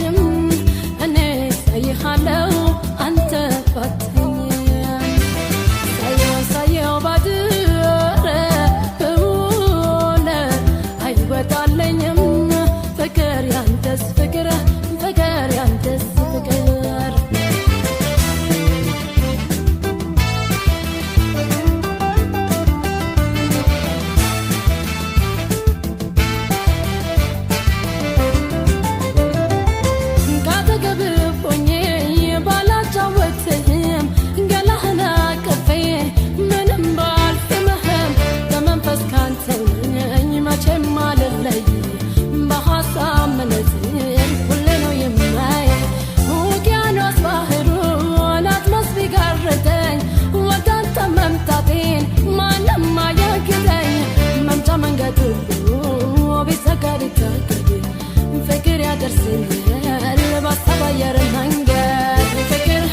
አይወጣልኝም እኔ ሳይሃለው አንተ ባትተኛም ሳየው ባድረ በውለ አይወጣልኝም ፍቅር ያንተስ ፍቅር ፍቅር ያንተስ ፍቅር ፍቅር ያደርስኛል ባሳብ አየር መንገድ ፍቅር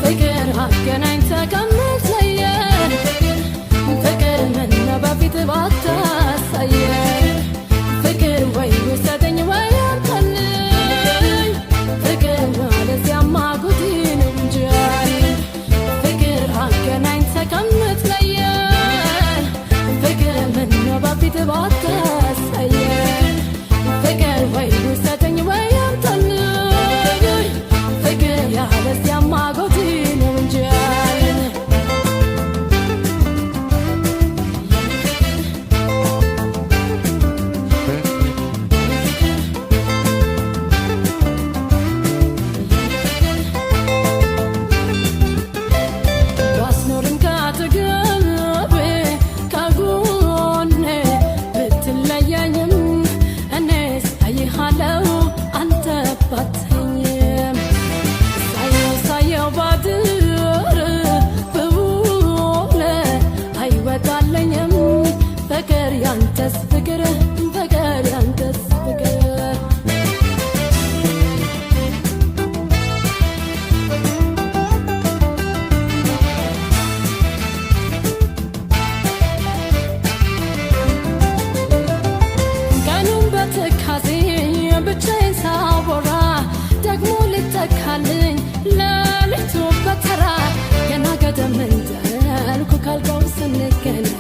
ፍቅር አገናኝተህ ከምትለየን ፍቅር ምነው በፊት ባታሳየን ፍቅር ወይ ውሰደኝ ወይ አምጣልኝ ፍቅር ማለዚያማ ጉድ ነው እንጂ ፍቅር አገናኝተህ ከምትለየን ፍቅር ምነው በፊት ባታሳየን ፍቅር ወይ ውሰደኝ ወይ አምጣልኝ ፍቅር ያለዚያማ ጉድ ነው እንጂ ባስኖርም ካጠገቤ ከጎኔ ብትለየኝም እኔስ አይሃለው አንተ ባትተኛም ሳየው ባድር በውለ አይወጣልኝም ፍቅር ያንተስ ፍቅር ፍቅር ያንተስ ፍቅር ትካዜ ብቻዬን ሳወራ ደግሞ ልተካልኝ ሌሊቱ በተራ ገና ገደም እንዳልኩ ካልጋው ስንገናኝ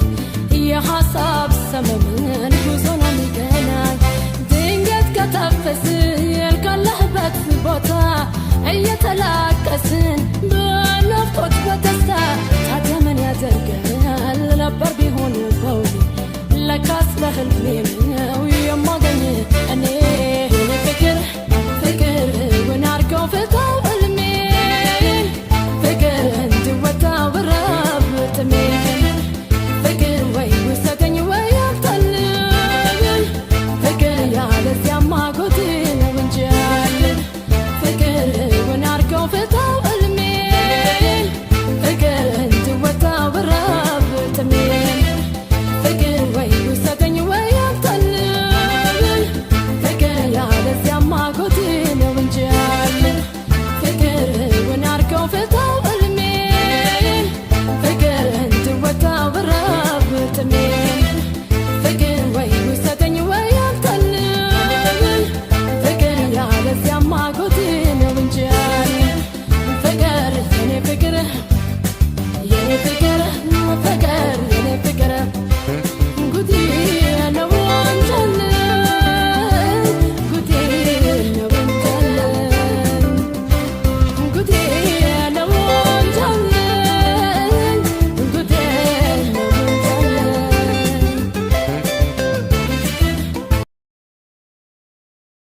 የሐሳብ ሰመመን ጉዞ ነው የሚገናኝ ድንገት ከተፈስን ካለህበት ቦታ እየተላቀስን በናፍቆት በደስታ ታዲያ ምን ያደርገናል ነበር ቢሆን በውኔ ለካስ በህልሜ